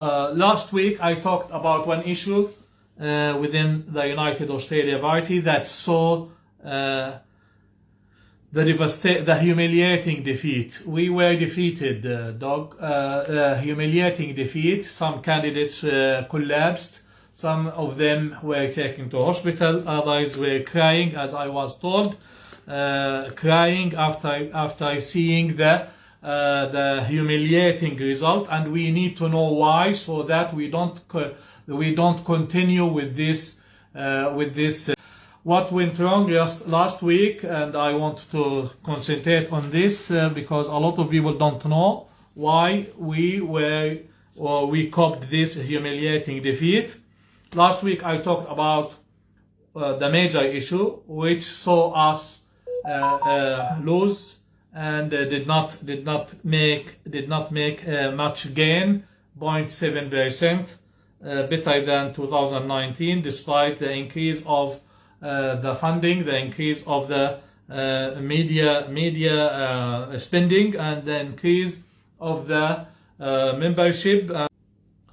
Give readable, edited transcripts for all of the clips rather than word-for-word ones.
Last week I talked about one issue within the United Australia Party that saw the humiliating defeat. We were defeated, humiliating defeat. Some candidates collapsed. Some of them were taken to hospital. Others were crying, as I was told, crying after seeing the humiliating result, and we need to know why, so that we don't continue with this. What went wrong just last week, and I want to concentrate on this because a lot of people don't know why we copped this humiliating defeat. Last week I talked about the major issue which saw us lose and did not make much gain, 0.7%, better than 2019, despite the increase of the funding, the increase of the media spending, and the increase of the membership.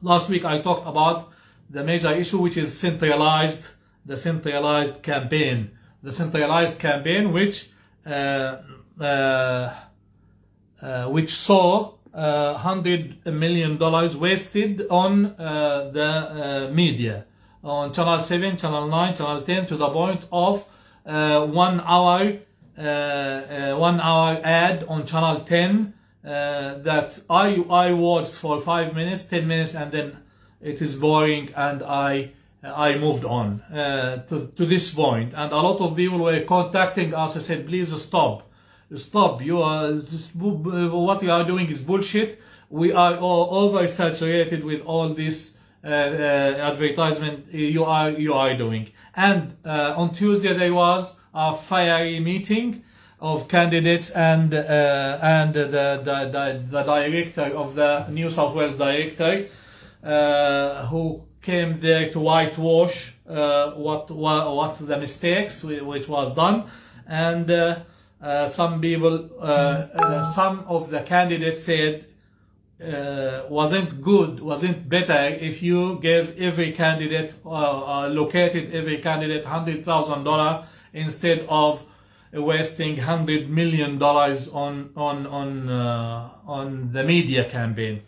Last week I talked about the major issue, which is the centralized campaign, which saw $100 million wasted on the media, on Channel 7, Channel 9, Channel 10, to the point of 1 hour ad on Channel 10 that I watched for 5 minutes, 10 minutes, and then it is boring, and I moved on to this point. And a lot of people were contacting us and said, please stop, what you are doing is bullshit. We are all oversaturated with all this advertisement you are doing. And on Tuesday there was a fiery meeting of candidates and the director of the New South Wales director, who came there to whitewash what the mistakes which was done. And some people, some of the candidates said wasn't better if you gave every candidate, allocated every candidate $100,000 instead of wasting $100 million on the media campaign.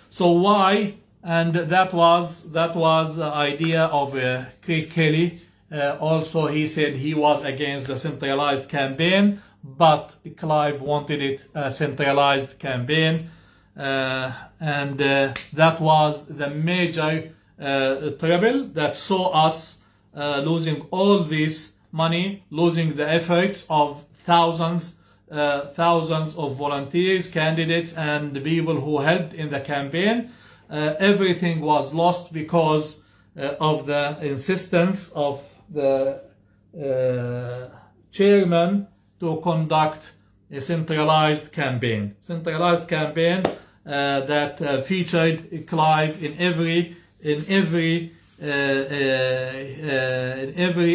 So why? And that was the idea of Craig Kelly. Also, he said he was against the centralized campaign, but Clive wanted it a centralized campaign. And that was the major trouble that saw us losing all this money, losing the efforts of thousands of volunteers, candidates, and the people who helped in the campaign. Everything was lost because of the insistence of the chairman to conduct a centralized campaign that featured Clive in every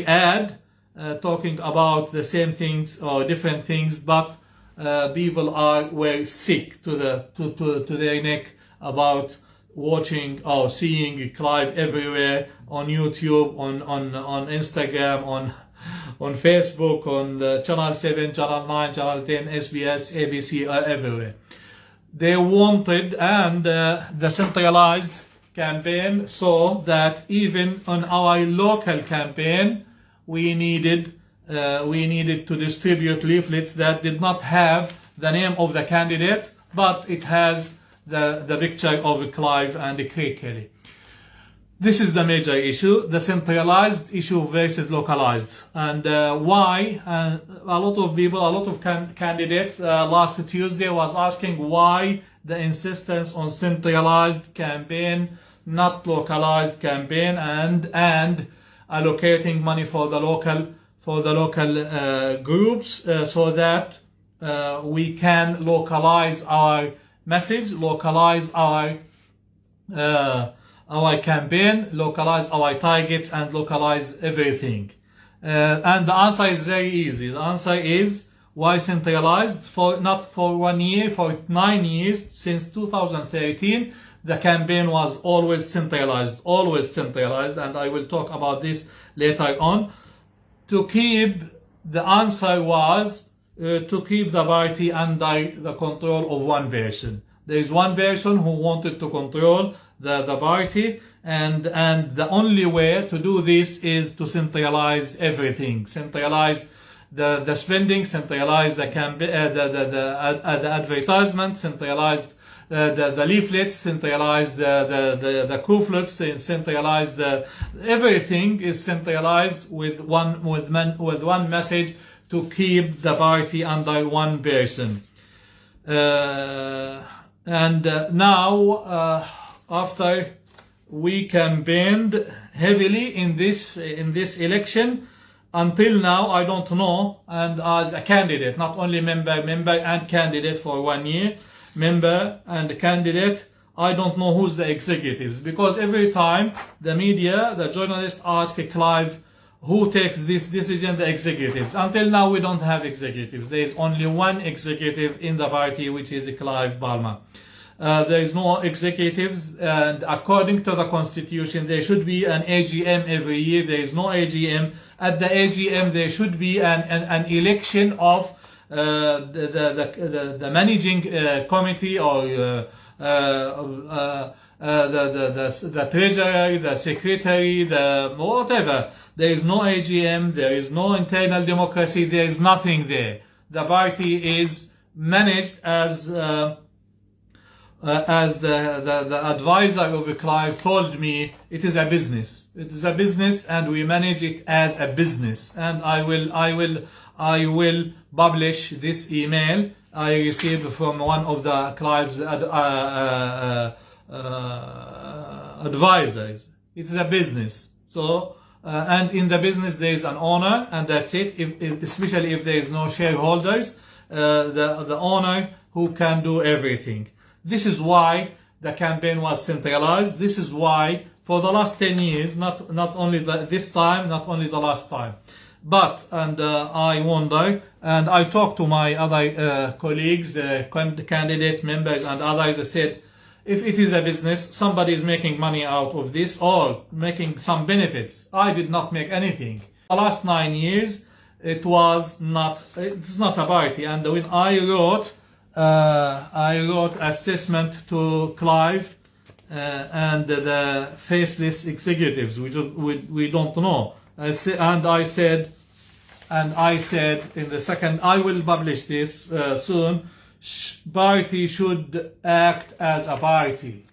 ad, talking about the same things or different things, but people were sick to their neck about watching or seeing Clive everywhere, on YouTube, on Instagram, on Facebook, on the Channel 7, Channel 9, Channel 10, SBS, ABC, everywhere. They wanted, and the centralized campaign saw that even on our local campaign, we needed to distribute leaflets that did not have the name of the candidate, but it has the picture of Clive and Craig Kelly. This is the major issue, the centralized issue versus localized. And why? A lot of people, a lot of candidates last Tuesday was asking why the insistence on centralized campaign, not localized campaign, and allocating money for the local groups so that we can localize our message, localize our campaign, localize our targets, and localize everything. And the answer is very easy. The answer is, why centralized? Not for 1 year, for 9 years, since 2013, the campaign was always centralized, and I will talk about this later on. To keep, the answer was to keep the party under the control of one person. There is one person who wanted to control the party, and the only way to do this is to centralize everything, centralize the spending, centralize the campaign, the advertisement, centralize the leaflets, centralize the couplets, centralize everything is centralized with one message, to keep the party under one person. Now, after we campaigned heavily in this election, until now I don't know, and as a candidate, not only member and candidate for 1 year, member and candidate, I don't know who's the executives, because every time the media, the journalists ask Clive, who takes this decision, the executives. Until now we don't have executives. There is only one executive in the party, which is Clive Palmer. There is no executives, and according to the constitution there should be an AGM every year. There is no AGM. At the AGM there should be an election of the managing committee, or the treasurer, the secretary, the whatever. There is no AGM, there is no internal democracy, there is nothing there. The party is managed as the advisor of Clive told me, it is a business. It is a business, and we manage it as a business. And I will publish this email I received from one of the Clive's advisors. It is a business. So, and in the business there is an owner, and that's it. Especially if there is no shareholders, the owner who can do everything. This is why the campaign was centralized. This is why for the last 10 years, not only this time, not only the last time, but, and I wonder, and I talked to my other colleagues, candidates, members, and others. I said, if it is a business, somebody is making money out of this or making some benefits. I did not make anything. The last 9 years, it's not a party. And when I wrote assessment to Clive and the faceless executives, which we don't know. And I said in the second, I will publish this soon. Party should act as a party.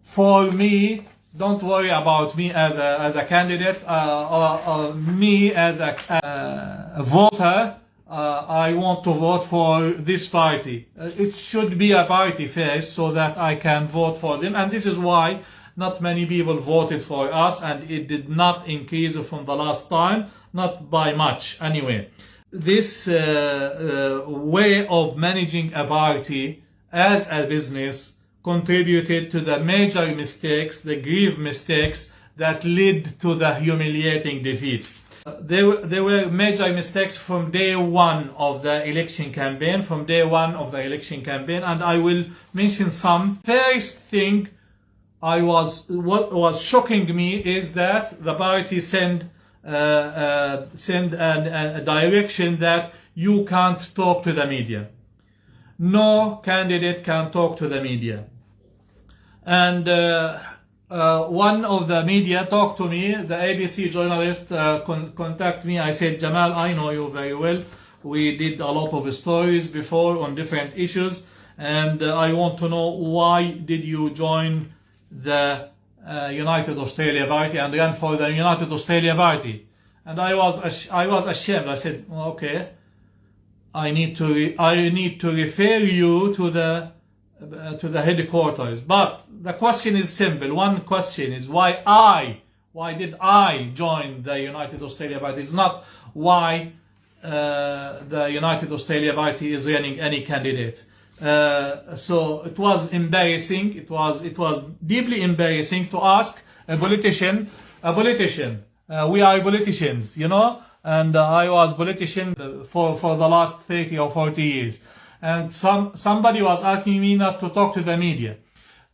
For me, don't worry about me as a candidate or me as a voter. I want to vote for this party. It should be a party first, so that I can vote for them. And this is why not many people voted for us, and it did not increase from the last time, not by much anyway. This way of managing a party as a business contributed to the major mistakes, the grave mistakes that led to the humiliating defeat. There were major mistakes from day one of the election campaign, and I will mention some. First thing what was shocking me is that the party send a direction that you can't talk to the media. No candidate can talk to the media. And one of the media talked to me, the ABC journalist contacted me. I said, Jamal, I know you very well. We did a lot of stories before on different issues, and I want to know, why did you join the United Australia Party and ran for the United Australia Party? And I was ashamed. I said, okay, I need to refer you to the headquarters. But the question is simple. One question is, why did I join the United Australia Party? It's not why the United Australia Party is running any candidate. So it was embarrassing. It was deeply embarrassing to ask a politician. We are politicians, you know, and I was politician for the last 30 or 40 years. And somebody was asking me not to talk to the media.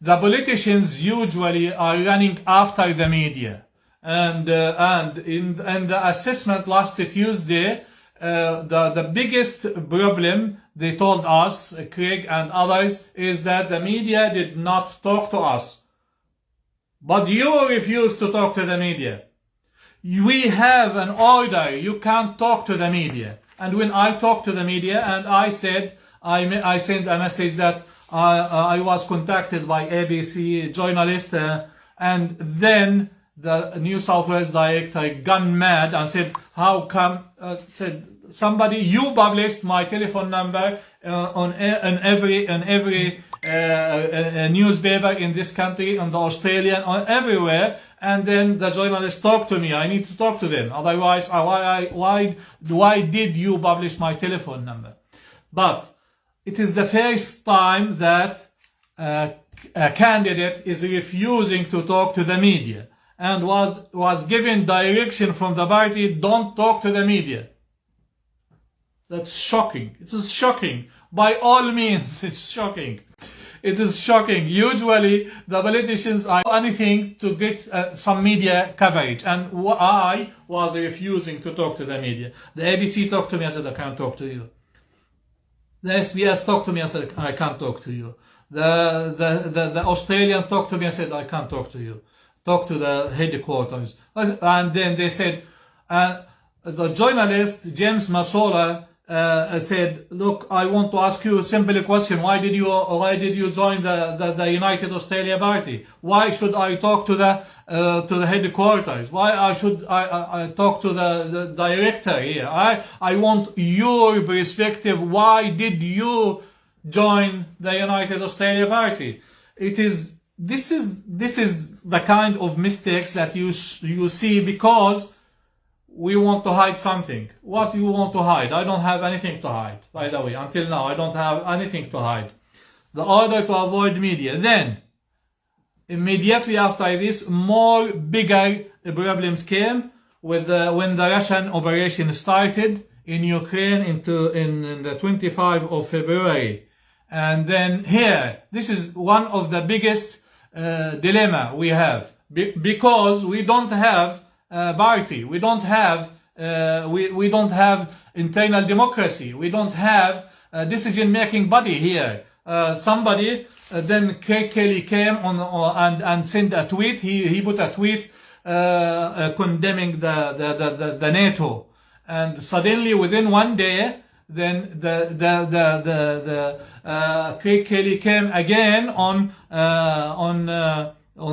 the politicians usually are running after the media. And in the assessment last Tuesday, the biggest problem they told us, Craig and others, is that the media did not talk to us. But you refuse to talk to the media. We have an order, you can't talk to the media. And when I talked to the media and I said, I sent a message that I was contacted by ABC journalist, and then the New South Wales director gone mad and said, how come, said, somebody, you published my telephone number on every newspaper in this country, on the Australian, on everywhere, and then the journalists talk to me. I need to talk to them. Otherwise, why did you publish my telephone number? But it is the first time that a candidate is refusing to talk to the media and was given direction from the party, don't talk to the media. That's shocking. It is shocking. By all means, it's shocking. It is shocking. Usually, the politicians are anything to get some media coverage. And I was refusing to talk to the media. The ABC talked to me, I said, I can't talk to you. The SBS talked to me, I said, I can't talk to you. The Australian talked to me, I said, I can't talk to you. Talk to the headquarters. And then they said, the journalist, James Masola, said, look, I want to ask you a simple question. Why did you join the United Australia Party? Why should I talk to the headquarters? Why I talk to the director here? I want your perspective. Why did you join the United Australia Party? This is the kind of mistakes that you see because we want to hide something. What you want to hide? I don't have anything to hide, by the way. Until now, I don't have anything to hide. The order to avoid media. Then, immediately after this, more bigger problems came with when the Russian operation started in Ukraine in the 25th of February. And then here, this is one of the biggest dilemma we have. Because we don't have party. We don't have internal democracy. We don't have a decision-making body here. Somebody then Craig Kelly came on and sent a tweet. He put a tweet condemning the NATO, and suddenly within one day, then the Craig Kelly came again on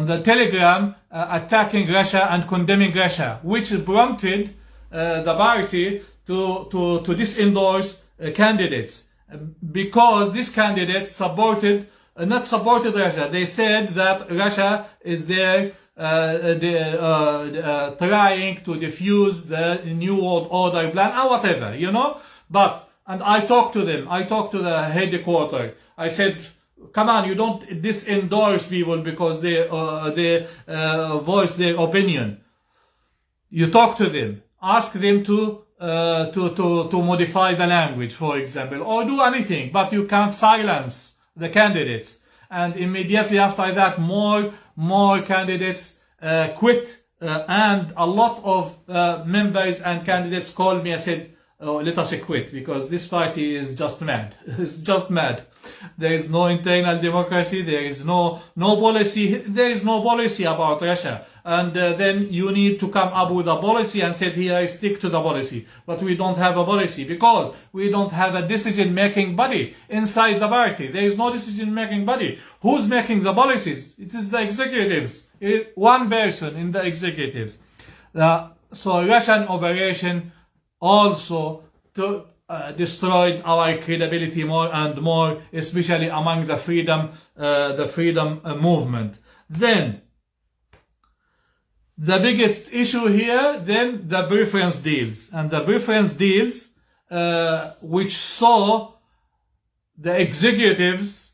the Telegram attacking Russia and condemning Russia, which prompted the party to disendorse candidates, because these candidates not supported Russia. They said that Russia is there trying to defuse the New World Order plan or whatever, and I talked to them. I talked to the headquarters. I said, come on, you don't disendorse people because they voice their opinion. You talk to them, ask them to modify the language, for example, or do anything, but you can't silence the candidates. And immediately after that, more candidates quit, and a lot of members and candidates called me and said, let us quit, because this party is just mad. It's just mad. There is no internal democracy. There is no policy. There is no policy about Russia. And then you need to come up with a policy and say, here, I stick to the policy. But we don't have a policy because we don't have a decision-making body inside the party. There is no decision-making body. Who's making the policies? It is the executives. One person in the executives. So Russian operation also destroyed our credibility more and more, especially among the freedom movement. Then the biggest issue here, then the preference deals, and the preference deals which saw the executives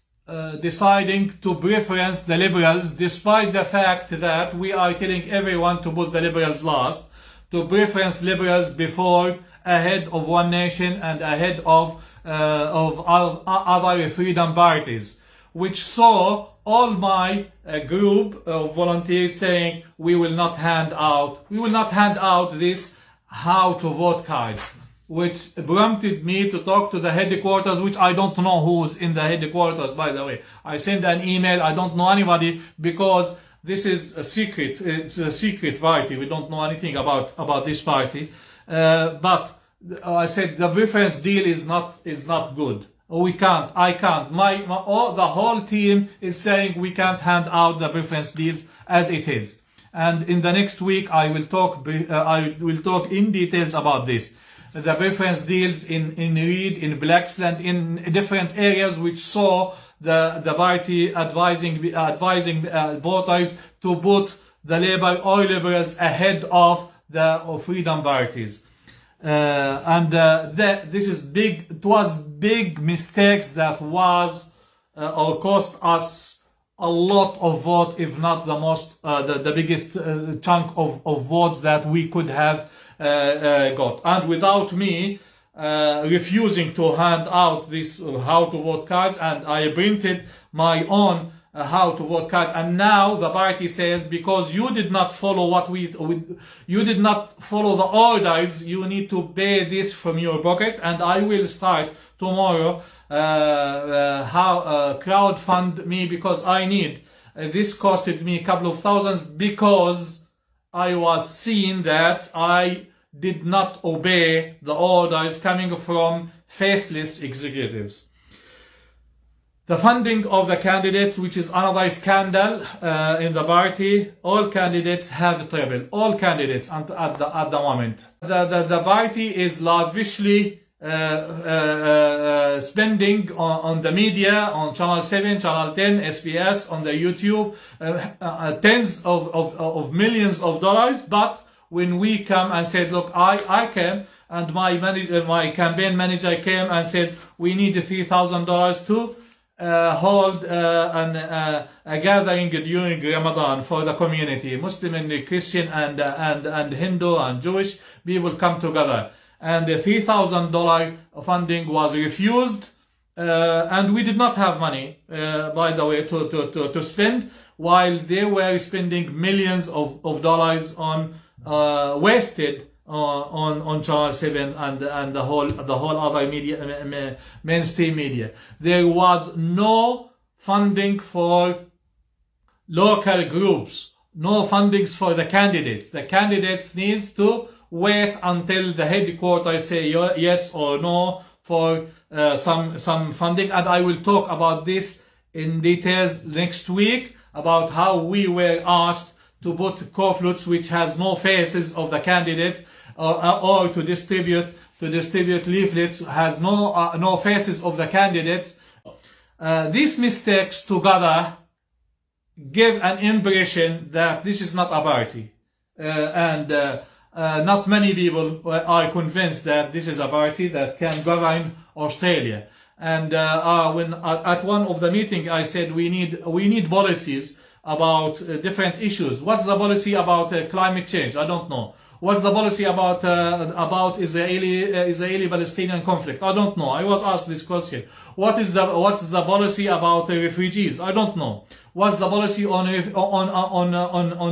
deciding to preference the liberals, despite the fact that we are telling everyone to put the liberals last, to preference liberals ahead of One Nation and ahead of other freedom parties, which saw all my group of volunteers saying we will not hand out this how to vote cards, which prompted me to talk to the headquarters, which I don't know who's in the headquarters, by the way. I sent an email, I don't know anybody, because this is a secret. It's a secret party. We don't know anything about this party. But I said the preference deal is not good. I can't. The whole team is saying we can't hand out the preference deals as it is. And in the next week, I will talk in details about this. The preference deals in Reed, in Blaxland, in different areas, which saw the party advising voters to put the Labour or Liberals ahead of the freedom parties. This is big. It was big mistakes that was or cost us a lot of vote, if not the most, the biggest chunk of votes that we could have got. And without me refusing to hand out this how to vote cards, and I printed my own how to vote cards, and now the party says because you did not follow you did not follow the orders, you need to pay this from your pocket, and I will start tomorrow crowdfund me, because I need this costed me a couple of thousands, because I was seeing that I did not obey the orders coming from faceless executives. The funding of the candidates, which is another scandal in the party. All candidates have trouble. All candidates at the moment. The party is lavishly spending on the media, on Channel 7, Channel 10, SBS, on the YouTube, tens of millions of dollars. But when we come and said, look, I came, and my campaign manager came and said, we need $3,000 to hold a gathering during Ramadan for the community, Muslim and Christian and Hindu and Jewish people come together. And the $3,000 funding was refused, and we did not have money, by the way, to spend, while they were spending millions of dollars on wasted on Channel 7 and the whole other media, mainstream media. There was no funding for local groups, no fundings for the candidates. The candidates needs to wait until the headquarters say yes or no for some funding, and I will talk about this in details next week, about how we were asked to put leaflets which has no faces of the candidates, or to distribute leaflets has no faces of the candidates. These mistakes together give an impression that this is not a party, and not many people are convinced that this is a party that can govern Australia. And when at one of the meetings I said we need policies about different issues. What's the policy about climate change? I don't know. What's the policy about Israeli-Palestinian conflict? I don't know. I was asked this question. What's the policy about refugees? I don't know. What's the policy on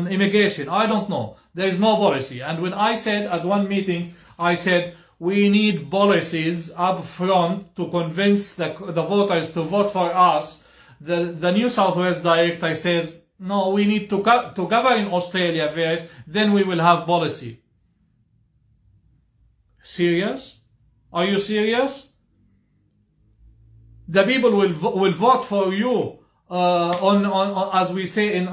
immigration? I don't know. There is no policy. And when I said at one meeting, I said we need policies up front to convince the voters to vote for us. The New South Wales director says, no, we need to govern Australia first, then we will have policy. Serious? Are you serious? The people will vote for you on as we say in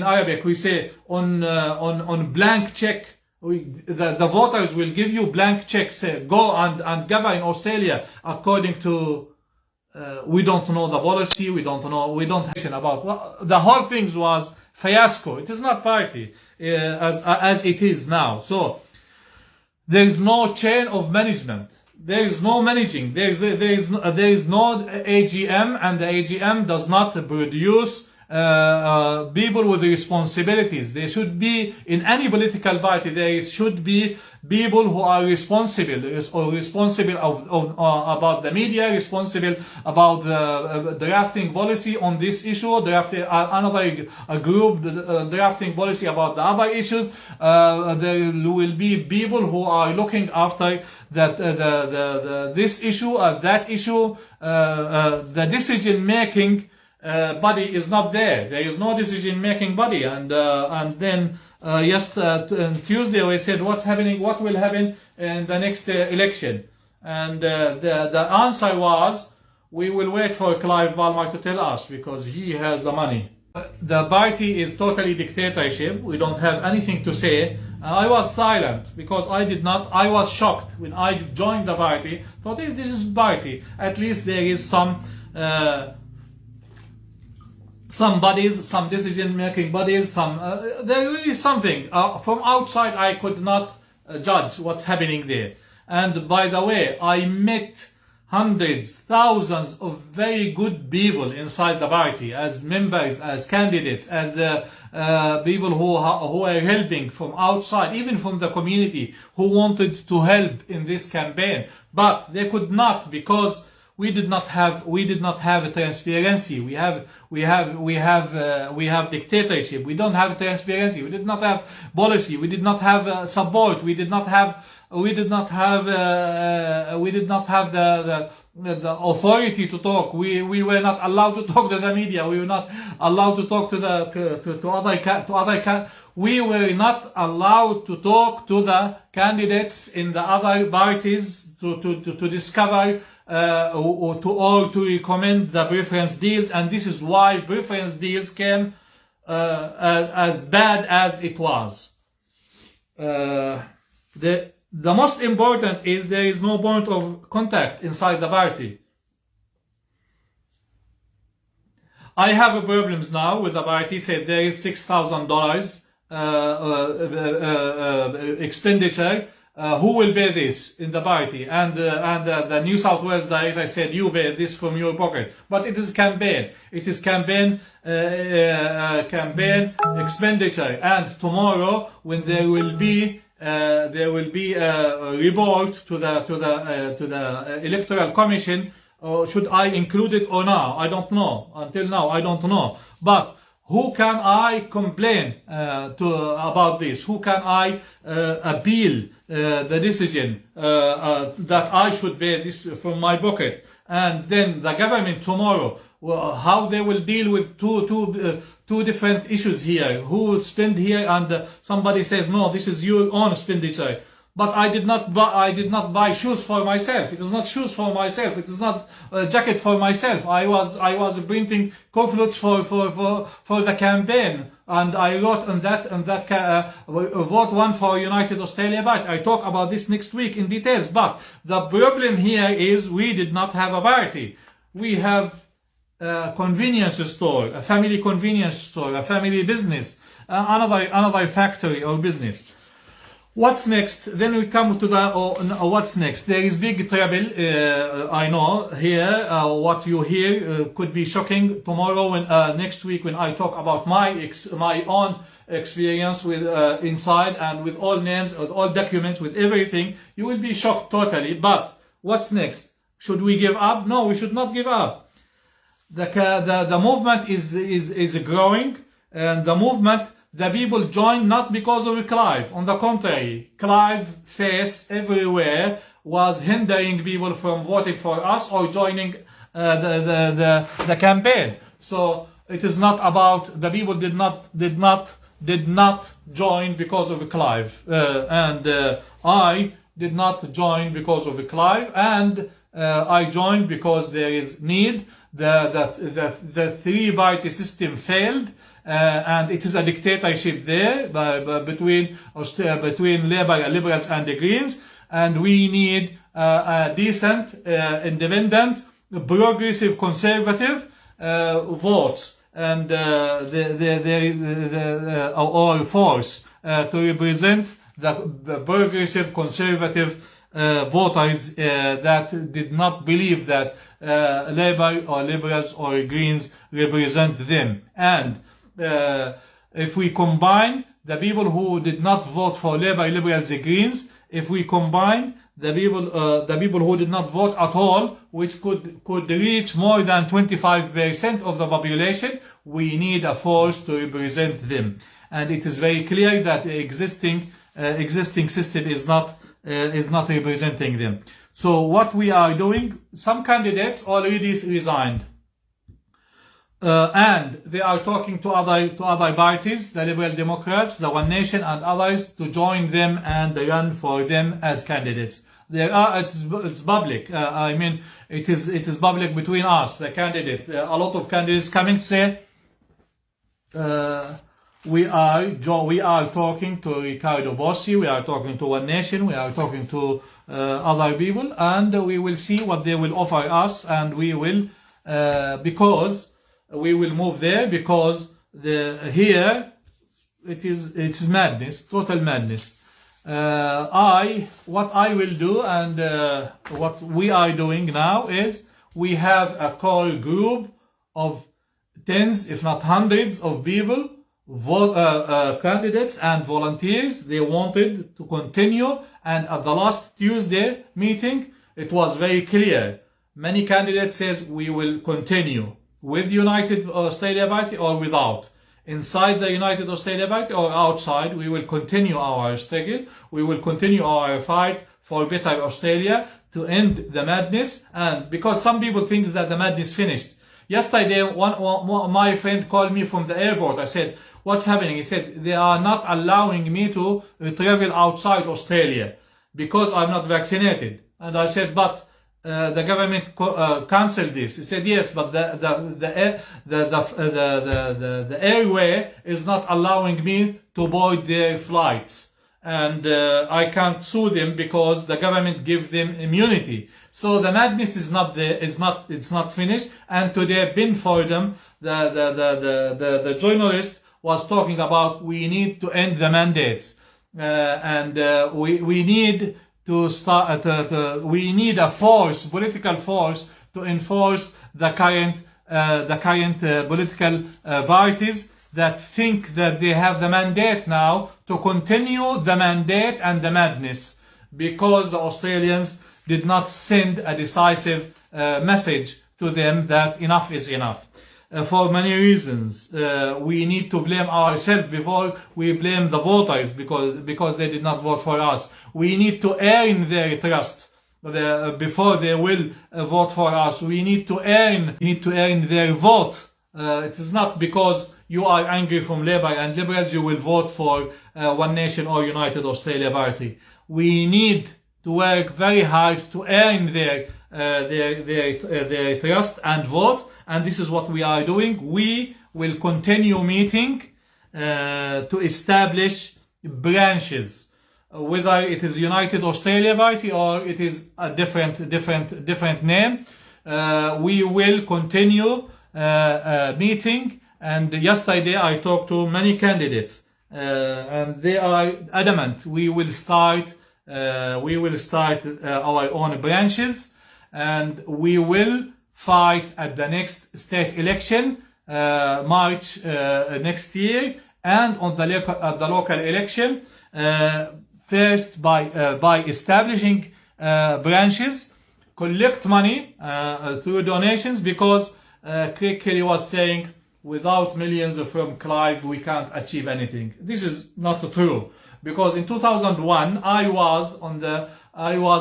Arabic, we say on blank check. The voters will give you blank checks. Say go and govern Australia according to. We don't know the policy. We don't have about. Well, the whole thing was fiasco. It is not party as it is now. So there is no chain of management. There is no managing. There is no AGM, and the AGM does not produce people with responsibilities. There should be, in any political party, there should be people who are responsible about the media, responsible about drafting policy on this issue, drafting another group drafting policy about the other issues. There will be people who are looking after that this issue, that issue. The decision making body is not there. There is no decision-making body, and then on Tuesday we said what's happening, what will happen in the next election, and the answer was we will wait for Clive Palmer to tell us because he has the money. The party is totally dictatorship. We don't have anything to say. I was silent because I was shocked when I joined the party. Thought, hey, this is party. At least there is some bodies, some decision-making bodies, there really is something. From outside, I could not judge what's happening there. And by the way, I met hundreds, thousands of very good people inside the party, as members, as candidates, as people who are helping from outside, even from the community, who wanted to help in this campaign, but they could not because we did not have transparency. We have dictatorship. We don't have transparency. We did not have policy. We did not have support. We did not have the authority to talk. We were not allowed to talk to the media. We were not allowed to talk to other. We were not allowed to talk to the candidates in the other parties to discover or to recommend the preference deals, and this is why preference deals came as bad as it was. The most important is there is no point of contact inside the party. I have problems now with the party. Said there is $6,000 expenditure. Who will pay this in the party? And the New South Wales director said, you pay this from your pocket. But it is campaign. It is campaign expenditure. And tomorrow, when there will be a report to the Electoral Commission, should I include it or not? I don't know. Until now, I don't know. But who can I complain about this? Who can I appeal the decision that I should pay this from my pocket? And then the government tomorrow, how they will deal with two different issues here. Who will spend here? And somebody says, no, this is your own expenditure. But I did not buy shoes for myself. It is not shoes for myself. It is not a jacket for myself. I was printing couplets for the campaign, and I wrote on that vote one for United Australia Party. I talk about this next week in details. But the problem here is we did not have a party. We have a convenience store, a family convenience store, a family business, another factory or business. What's next? Then we come to the what's next. There is big trouble. I know here. What you hear could be shocking tomorrow. When next week, when I talk about my own experience with inside and with all names, with all documents, with everything, you will be shocked totally. But what's next? Should we give up? No, we should not give up. The movement is growing, and the movement. The people joined not because of Clive. On the contrary, Clive's face everywhere was hindering people from voting for us or joining the campaign. So it is not about the people did not join because of Clive, and I did not join because of Clive, and I joined because there is need. The three-party system failed. And it is a dictatorship there between Labour, Liberals and the Greens, and we need a decent, independent, progressive, conservative votes and or force to represent the progressive, conservative voters that did not believe that Labour or Liberals or Greens represent them. And if we combine the people who did not vote for Labour, Liberals, and Greens, if we combine the people who did not vote at all, which could reach more than 25% of the population, we need a force to represent them. And it is very clear that the existing system is not representing them. So what we are doing, some candidates already resigned. And they are talking to other parties, the Liberal Democrats, the One Nation, and others, to join them and run for them as candidates. It's public. I mean, it is public between us, the candidates. There are a lot of candidates coming to say, we are talking to Ricardo Bossi, we are talking to One Nation, we are talking to other people, and we will see what they will offer us, and we will because we will move there, because here it is madness, total madness. What I will do, and what we are doing now, is we have a core group of tens, if not hundreds, of people, candidates and volunteers. They wanted to continue, and at the last Tuesday meeting, it was very clear. Many candidates says we will continue with United Australia Party or without. Inside the United Australia Party or outside, we will continue our struggle. We will continue our fight for better Australia, to end the madness. And because some people think that the madness finished. Yesterday, my friend called me from the airport. I said, what's happening? He said, they are not allowing me to travel outside Australia because I'm not vaccinated. And I said, but the government cancelled this. He said, yes, but the airway is not allowing me to board their flights. And I can't sue them because the government gives them immunity. So the madness is not there, it's not finished. And today, Ben Fordham, the journalist, was talking about we need to end the mandates, and we need to start. We need a force, political force, to enforce the current political parties that think that they have the mandate now to continue the mandate and the madness, because the Australians did not send a decisive message to them that enough is enough. For many reasons, we need to blame ourselves before we blame the voters, because they did not vote for us. We need to earn their trust before they will vote for us. We need to earn their vote. It is not because you are angry from Labour and Liberals you will vote for One Nation or United Australia Party. We need to work very hard to earn their trust and vote, and this is what we are doing. We will continue meeting to establish branches, whether it is United Australia Party or it is a different name. We will continue meeting, and yesterday I talked to many candidates, and they are adamant we will start our own branches, and we will fight at the next state election, March next year, and on the local election, first by establishing branches, collect money through donations, because Craig Kelly was saying without millions from Clive we can't achieve anything. This is not true, because in 2001 I was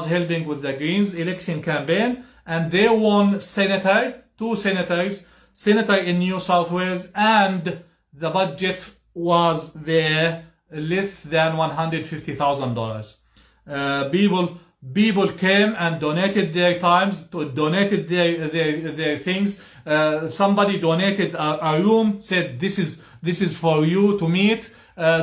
helping with the Greens election campaign, and they won two senators in New South Wales, and the budget was there less than $150,000. People came and donated their times, donated their things. Somebody donated a room, said this is for you to meet.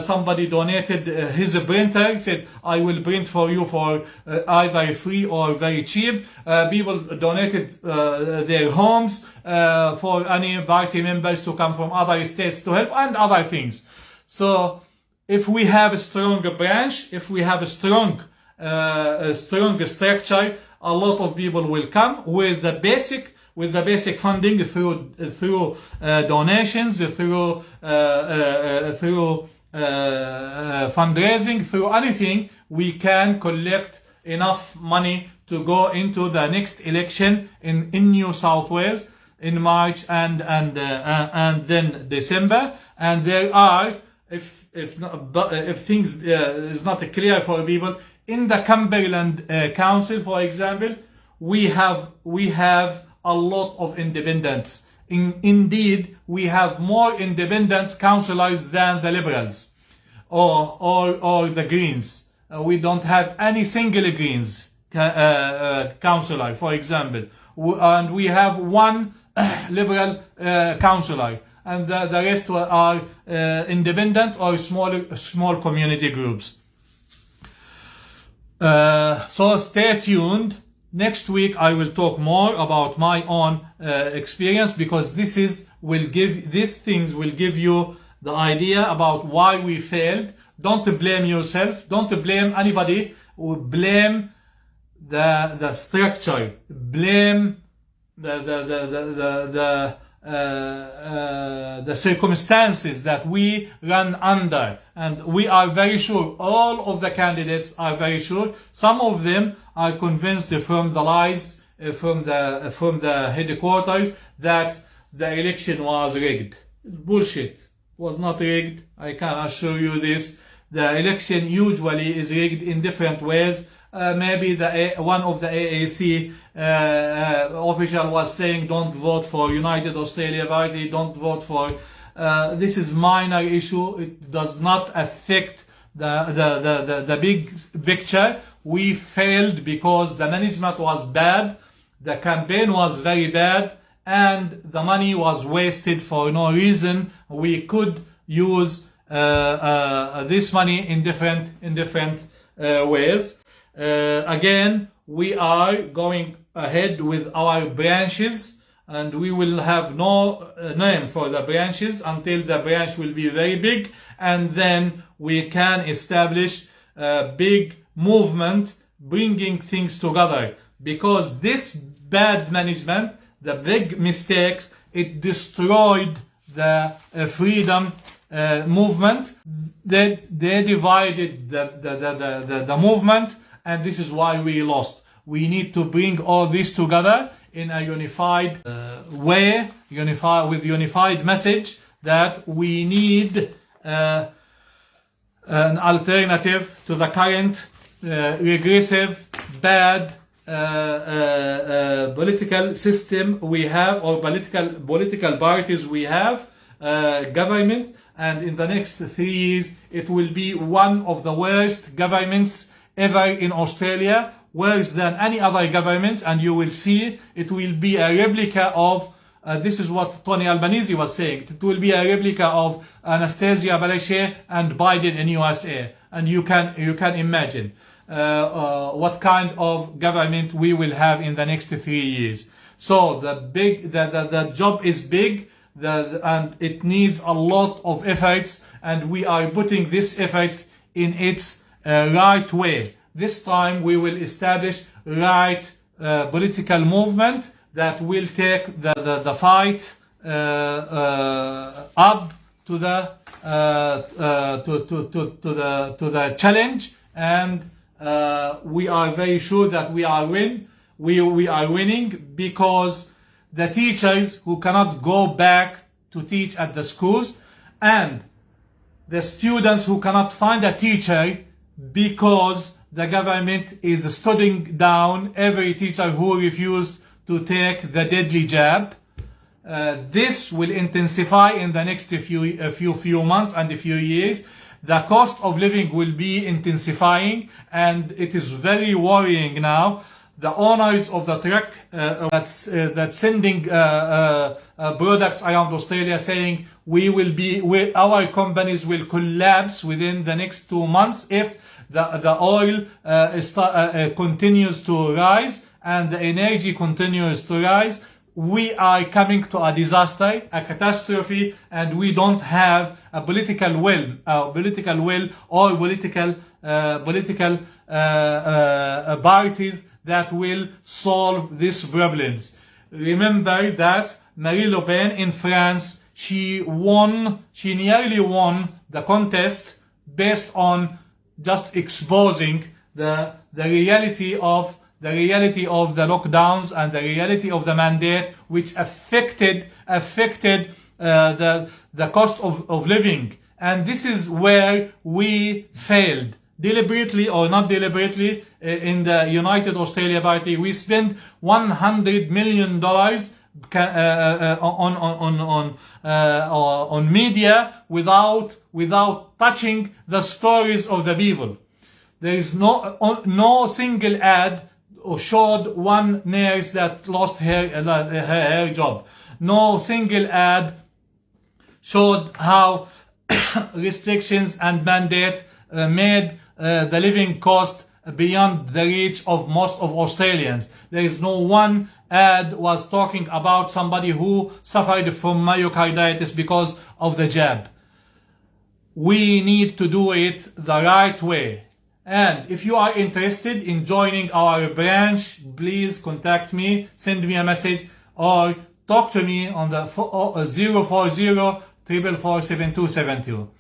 Somebody donated his printer, said I will print for you for either free or very cheap. People donated their homes for any party members to come from other states to help, and other things. So if we have a strong branch, if we have a strong a strong structure, a lot of people will come with the basic funding through donations, through fundraising, through anything. We can collect enough money to go into the next election in New South Wales in March and then December. And there are, if things is not clear for people, in the Cumberland Council, for example, we have a lot of independents. Indeed, we have more independent councillors than the Liberals or the Greens. We don't have any single Greens councillor, for example, and we have one Liberal councillor, and the rest are independent or small community groups. So stay tuned. Next week I will talk more about my own experience, because these things will give you the idea about why we failed. Don't blame yourself. Don't blame anybody. Blame the structure. Blame the circumstances that we run under. And we are very sure, all of the candidates are very sure. Some of them are convinced from the lies from the headquarters that the election was rigged. Bullshit. It was not rigged. I can assure you this. The election usually is rigged in different ways. Maybe one of the AAC official was saying, don't vote for United Australia Party, don't vote for... this is minor issue. It does not affect the big picture. We failed because the management was bad, the campaign was very bad, and the money was wasted for no reason. We could use this money in different ways. Again, we are going ahead with our branches, and we will have no name for the branches until the branch will be very big, and then we can establish a big movement bringing things together. Because this bad management, the big mistakes, it destroyed the freedom movement. They divided the movement, and this is why we lost. We need to bring all this together in a unified way, with unified message, that we need an alternative to the current regressive, bad political system we have, or political parties we have, government. And in the next 3 years, it will be one of the worst governments ever in Australia, worse than any other government. And you will see it will be a replica of, this is what Tony Albanese was saying, it will be a replica of Anastasia Palaszczuk and Biden in USA. And you can imagine what kind of government we will have in the next 3 years. So the job is big, and it needs a lot of efforts, and we are putting these efforts in its right way. This time we will establish right political movement that will take the fight up to the challenge, and we are very sure that we are winning, because the teachers who cannot go back to teach at the schools, and the students who cannot find a teacher because the government is shutting down every teacher who refused to take the deadly jab. This will intensify in the next few months and a few years. The cost of living will be intensifying, and it is very worrying now. The owners of the truck that's sending products around Australia saying our companies will collapse within the next 2 months if the oil continues to rise and the energy continues to rise. we are coming to a disaster, a catastrophe, and we don't have a political will, or political parties that will solve these problems. Remember that Marine Le Pen in France, she nearly won the contest based on just exposing the reality of the lockdowns and the reality of the mandate, which affected the cost of living. And this is where we failed, deliberately or not deliberately. In the United Australia Party, we spent $100 million on media without touching the stories of the people. There is no single ad showed one nurse that lost her job. No single ad showed how restrictions and mandate made the living cost beyond the reach of most of Australians. There is no one ad was talking about somebody who suffered from myocarditis because of the jab. We need to do it the right way. And if you are interested in joining our branch, please contact me, send me a message, or talk to me on the 040 444 7272.